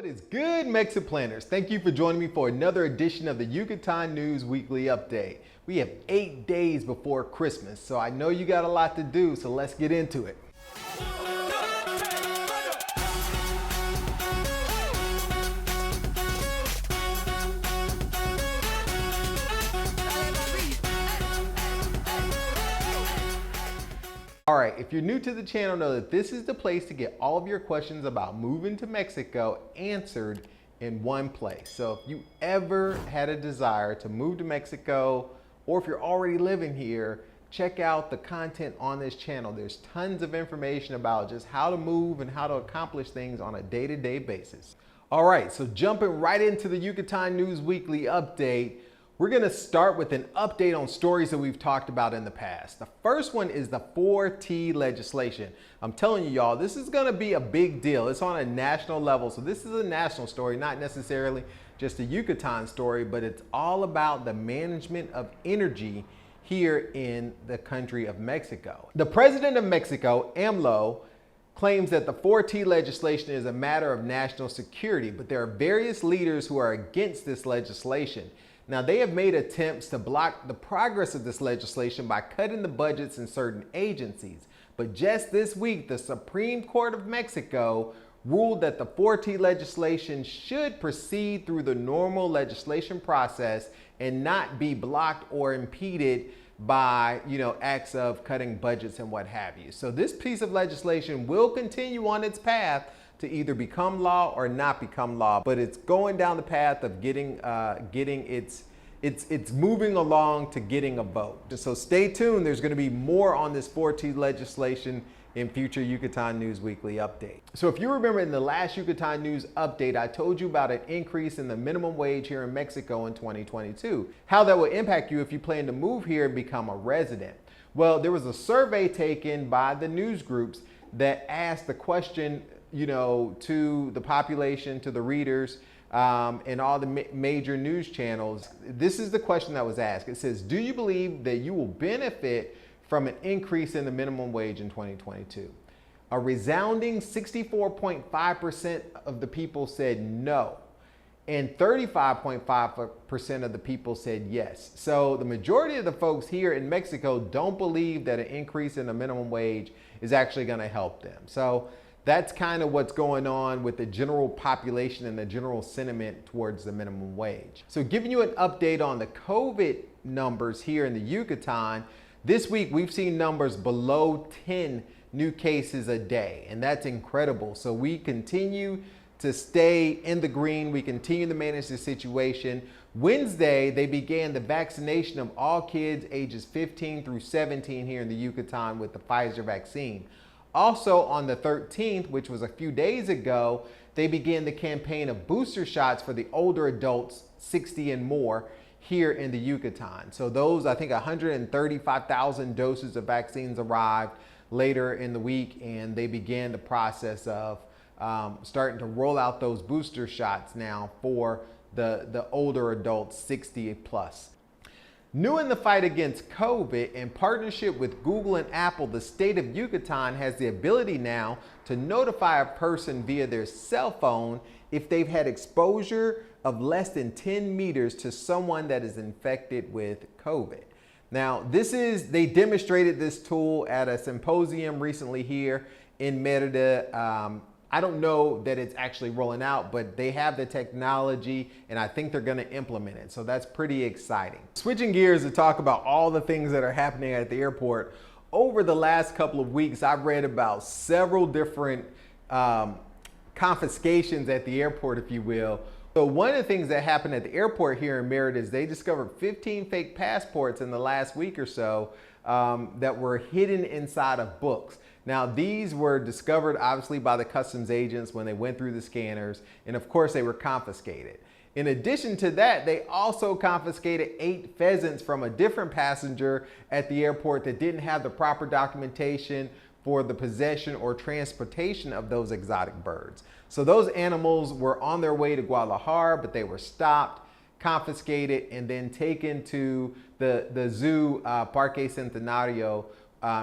What is good, Mexiplanners? Thank you for joining me for another edition of the Yucatan News Weekly Update. We have 8 days before Christmas, so I know you got a lot to do, so let's get into it. All right, if you're new to the channel, know that this is the place to get all of your questions about moving to Mexico answered in one place. So if you ever had a desire to move to Mexico, or if you're already living here, check out the content on this channel. There's tons of information about just how to move and how to accomplish things on a day-to-day basis. All right, so jumping right into the Yucatan News Weekly Update, we're gonna start with an update on stories that we've talked about in the past. The first one is the 4T legislation. I'm telling you, y'all, this is gonna be a big deal. It's on a national level, so this is a national story, not necessarily just a Yucatan story, but it's all about the management of energy here in the country of Mexico. The president of Mexico, AMLO, claims that the 4T legislation is a matter of national security, but there are various leaders who are against this legislation. Now, they have made attempts to block the progress of this legislation by cutting the budgets in certain agencies. But just this week, the Supreme Court of Mexico ruled that the 4T legislation should proceed through the normal legislation process and not be blocked or impeded by, acts of cutting budgets and what have you. So this piece of legislation will continue on its path to either become law or not become law, but it's going down the path of it's moving along to getting a vote. So stay tuned. There's going to be more on this 4T legislation in future Yucatan News Weekly update. So if you remember in the last Yucatan News update, I told you about an increase in the minimum wage here in Mexico in 2022, how that would impact you if you plan to move here and become a resident. Well, there was a survey taken by the news groups that asked the question, to the population, to the readers, and all the major news channels. This is the question that was asked. It says, do you believe that you will benefit from an increase in the minimum wage in 2022? A resounding 64.5% of the people said no, and 35.5% of the people said yes. So the majority of the folks here in Mexico don't believe that an increase in the minimum wage is actually going to help them. So that's kind of what's going on with the general population and the general sentiment towards the minimum wage. So giving you an update on the COVID numbers here in the Yucatan, this week we've seen numbers below 10 new cases a day, and that's incredible. So we continue to stay in the green. We continue to manage the situation. Wednesday, they began the vaccination of all kids ages 15 through 17 here in the Yucatan with the Pfizer vaccine. Also on the 13th, which was a few days ago, they began the campaign of booster shots for the older adults, 60 and more, here in the Yucatan. So those, I think 135,000 doses of vaccines arrived later in the week, and they began the process of starting to roll out those booster shots now for the older adults, 60 plus. New in the fight against COVID, in partnership with Google and Apple, the state of Yucatan has the ability now to notify a person via their cell phone if they've had exposure of less than 10 meters to someone that is infected with COVID. Now, they demonstrated this tool at a symposium recently here in Merida. I don't know that it's actually rolling out, but they have the technology and I think they're gonna implement it. So that's pretty exciting. Switching gears to talk about all the things that are happening at the airport. Over the last couple of weeks, I've read about several different confiscations at the airport, if you will. So one of the things that happened at the airport here in Merida is they discovered 15 fake passports in the last week or so that were hidden inside of books. Now, these were discovered obviously by the customs agents when they went through the scanners, and of course they were confiscated. In addition to that, they also confiscated 8 pheasants from a different passenger at the airport that didn't have the proper documentation for the possession or transportation of those exotic birds. So those animals were on their way to Guadalajara, but they were stopped, confiscated, and then taken to the zoo, Parque Centenario,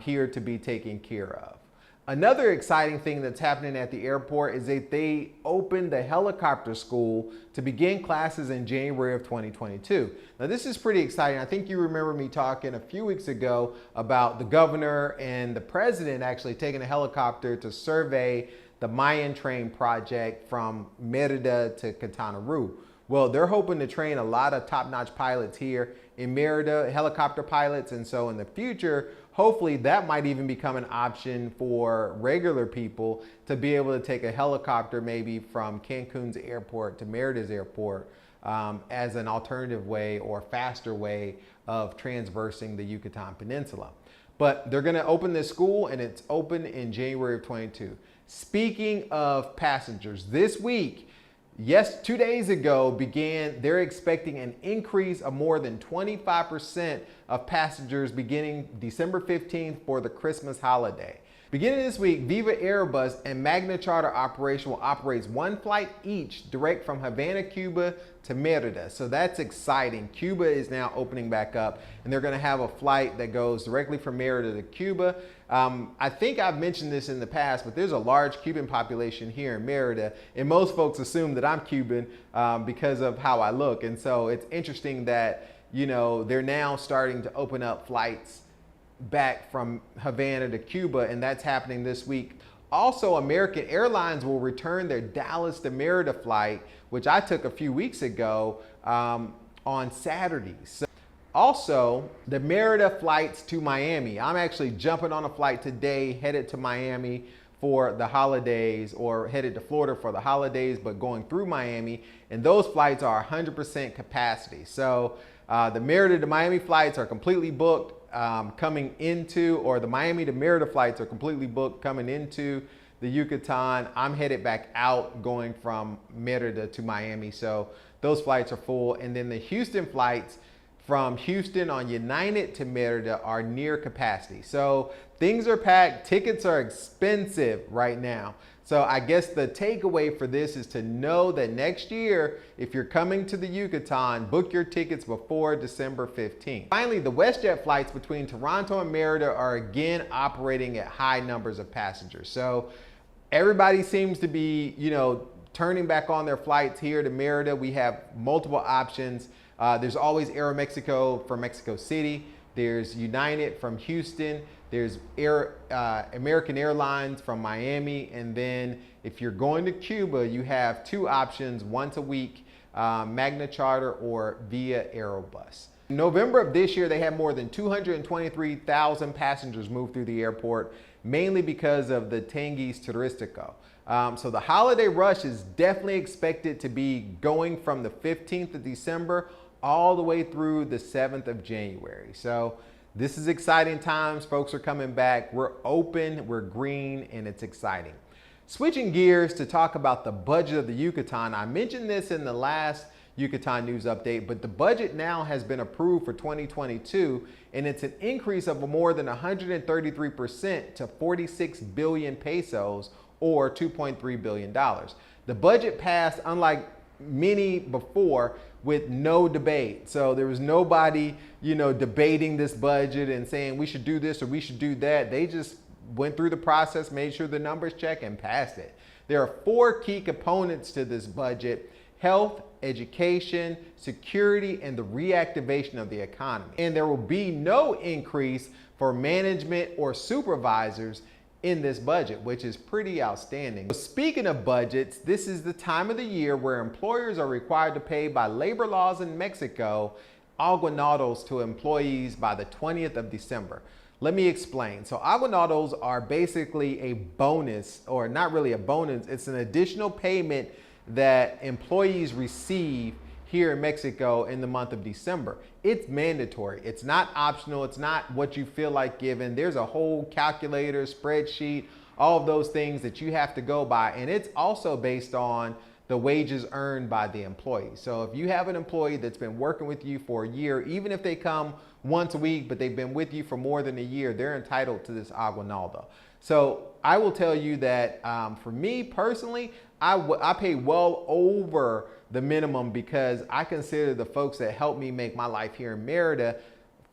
here to be taken care of. Another exciting thing that's happening at the airport is that they opened the helicopter school to begin classes in January of 2022. Now this is pretty exciting. I think you remember me talking a few weeks ago about the governor and the president actually taking a helicopter to survey the Mayan train project from Merida to Quintana Roo. Well, they're hoping to train a lot of top-notch pilots here in Merida, helicopter pilots, and so in the future, hopefully that might even become an option for regular people to be able to take a helicopter maybe from Cancun's airport to Merida's airport as an alternative way or faster way of transversing the Yucatan Peninsula. But they're going to open this school and it's open in January of 22. Speaking of passengers, this week, yes, 2 days ago they're expecting an increase of more than 25% of passengers beginning December 15th for the Christmas holiday. Beginning this week, Viva Aerobus and Magna Charter Operation will operate one flight each direct from Havana, Cuba to Merida. So that's exciting. Cuba is now opening back up and they're going to have a flight that goes directly from Merida to Cuba. I think I've mentioned this in the past, but there's a large Cuban population here in Merida, and most folks assume that I'm Cuban because of how I look. And so it's interesting that, you know, they're now starting to open up flights back from Havana to Cuba, and that's happening this week. Also, American Airlines will return their Dallas to Merida flight, which I took a few weeks ago on Saturdays. Also, the Merida flights to Miami. I'm actually jumping on a flight today, headed to Miami for the holidays, or headed to Florida for the holidays, but going through Miami. And those flights are 100% capacity. So the Merida to Miami flights are completely booked coming into, or the Miami to Merida flights are completely booked coming into the Yucatan. I'm headed back out going from Merida to Miami. So those flights are full. And then the Houston flights from Houston on United to Merida are near capacity. So things are packed, tickets are expensive right now. So I guess the takeaway for this is to know that next year, if you're coming to the Yucatan, book your tickets before December 15th. Finally, the WestJet flights between Toronto and Merida are again operating at high numbers of passengers. So everybody seems to be, you know, turning back on their flights here to Merida. We have multiple options. There's always Aeromexico from Mexico City. There's United from Houston. There's American Airlines from Miami. And then if you're going to Cuba, you have two options once a week, Magna Charter or via Aerobus. In November of this year, they had more than 223,000 passengers move through the airport, mainly because of the Tianguis Turístico. So the holiday rush is definitely expected to be going from the 15th of December all the way through the 7th of January. So this is exciting times. Folks are coming back. We're open, we're green, and it's exciting. Switching gears to talk about the budget of the Yucatan. I mentioned this in the last Yucatan News Update, but the budget now has been approved for 2022, and it's an increase of more than 133% to 46 billion pesos, or $2.3 billion. The budget passed, unlike many before, with no debate. So there was nobody, you know, debating this budget and saying we should do this or we should do that. They just went through the process, made sure the numbers check, and passed it. There are four key components to this budget: health, education, security, and the reactivation of the economy. And there will be no increase for management or supervisors in this budget, which is pretty outstanding. Speaking of budgets, this is the time of the year where employers are required to pay by labor laws in Mexico aguinaldos to employees by the 20th of December. Let me explain. So aguinaldos are basically a bonus, or not really a bonus, it's an additional payment that employees receive here in Mexico in the month of December. It's mandatory. It's not optional. It's not what you feel like giving. There's a whole calculator, spreadsheet, all of those things that you have to go by. And it's also based on the wages earned by the employee. So if you have an employee that's been working with you for a year, even if they come once a week, but they've been with you for more than a year, they're entitled to this aguinaldo. So I will tell you that for me personally, I pay well over the minimum because I consider the folks that help me make my life here in Merida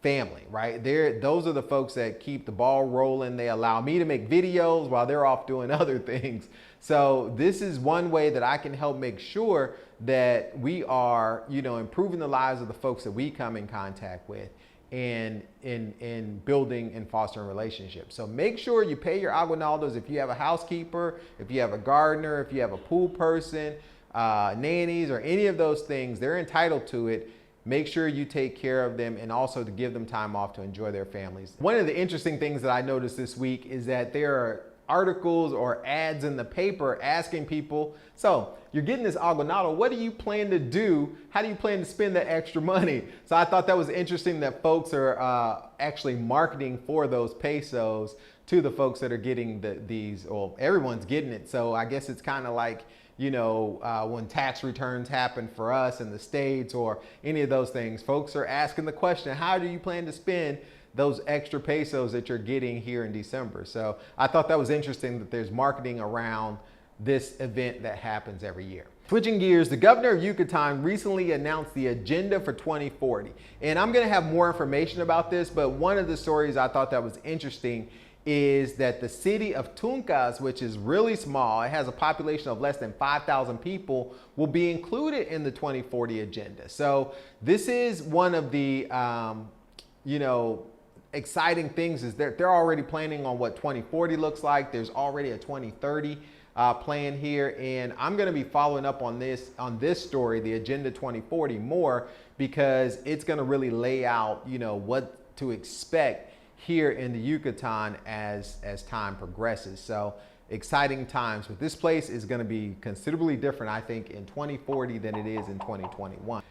family, right? Those are the folks that keep the ball rolling. They allow me to make videos while they're off doing other things. So this is one way that I can help make sure that we are, improving the lives of the folks that we come in contact with and in building and fostering relationships. So make sure you pay your aguinaldos if you have a housekeeper, if you have a gardener, if you have a pool person, nannies, or any of those things. They're entitled to it. Make sure you take care of them and also to give them time off to enjoy their families. One of the interesting things that I noticed this week is that there are articles or ads in the paper asking people, so you're getting this aguinaldo, what do you plan to do? How do you plan to spend that extra money? So I thought that was interesting that folks are actually marketing for those pesos to the folks that are getting these, well, everyone's getting it. So I guess it's kind of like, when tax returns happen for us in the States or any of those things, folks are asking the question, how do you plan to spend those extra pesos that you're getting here in December? So I thought that was interesting that there's marketing around this event that happens every year. Switching gears, the governor of Yucatan recently announced the agenda for 2040. And I'm gonna have more information about this, but one of the stories I thought that was interesting is that the city of Tuncas, which is really small, it has a population of less than 5,000 people, will be included in the 2040 agenda. So this is one of the, exciting things is they're already planning on what 2040 looks like. There's already a 2030 plan here, and I'm going to be following up on this story, the Agenda 2040, more because it's going to really lay out, what to expect here in the Yucatan as time progresses. So exciting times, but this place is going to be considerably different, I think, in 2040 than it is in 2021.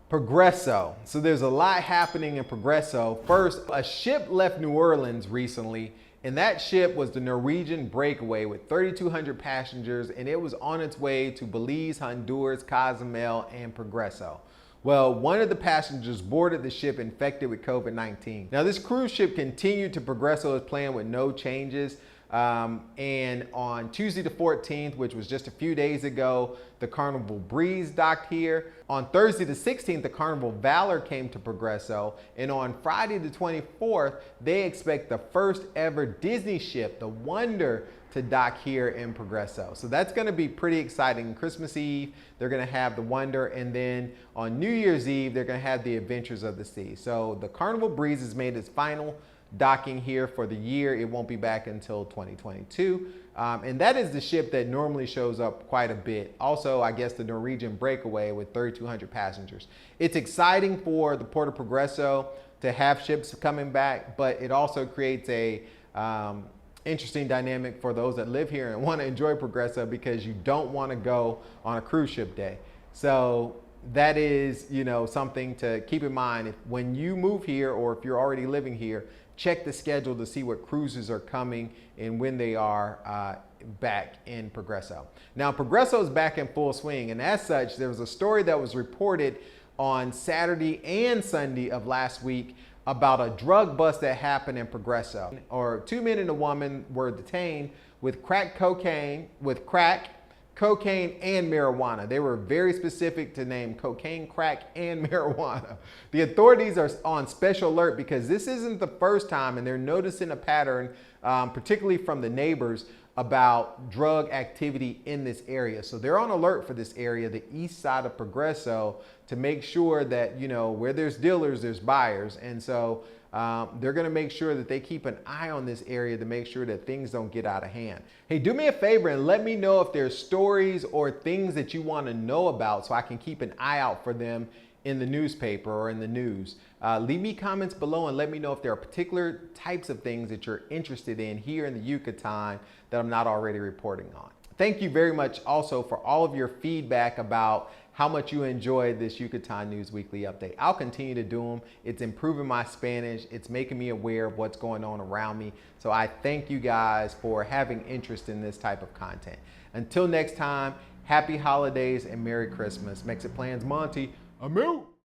Progreso. So there's a lot happening in Progreso. First, a ship left New Orleans recently, and that ship was the Norwegian Breakaway with 3,200 passengers, and it was on its way to Belize, Honduras, Cozumel, and Progreso. Well, one of the passengers boarded the ship infected with COVID-19. Now, this cruise ship continued to Progreso as planned with no changes. And on Tuesday the 14th, which was just a few days ago, the Carnival Breeze docked here. On Thursday the 16th, the Carnival Valor came to Progreso. And on Friday the 24th, they expect the first ever Disney ship, the Wonder, to dock here in Progreso. So that's going to be pretty exciting. Christmas Eve, they're going to have the Wonder, and then on New Year's Eve, they're going to have the Adventures of the Sea. So the Carnival Breeze has made its final docking here for the year. It won't be back until 2022. And that is the ship that normally shows up quite a bit. Also, I guess the Norwegian Breakaway with 3,200 passengers. It's exciting for the Port of Progreso to have ships coming back, but it also creates a interesting dynamic for those that live here and want to enjoy Progreso because you don't want to go on a cruise ship day. So that is, something to keep in mind when you move here, or if you're already living here, check the schedule to see what cruises are coming and when they are back in Progreso. Now, Progreso is back in full swing, and as such, there was a story that was reported on Saturday and Sunday of last week about a drug bust that happened in Progreso. Or 2 men and a woman were detained with crack cocaine, and marijuana. They were very specific to name cocaine, crack, and marijuana. The authorities are on special alert because this isn't the first time, and they're noticing a pattern, particularly from the neighbors, about drug activity in this area. So they're on alert for this area, the east side of Progreso, to make sure that, where there's dealers, there's buyers. And so they're gonna make sure that they keep an eye on this area to make sure that things don't get out of hand. Hey, do me a favor and let me know if there's stories or things that you wanna know about so I can keep an eye out for them in the newspaper or in the news. Leave me comments below and let me know if there are particular types of things that you're interested in here in the Yucatan that I'm not already reporting on. Thank you very much also for all of your feedback about how much you enjoyed this Yucatan News Weekly update. I'll continue to do them. It's improving my Spanish. It's making me aware of what's going on around me. So I thank you guys for having interest in this type of content. Until next time, happy holidays and Merry Christmas. Mexitplans Monty, I'm out.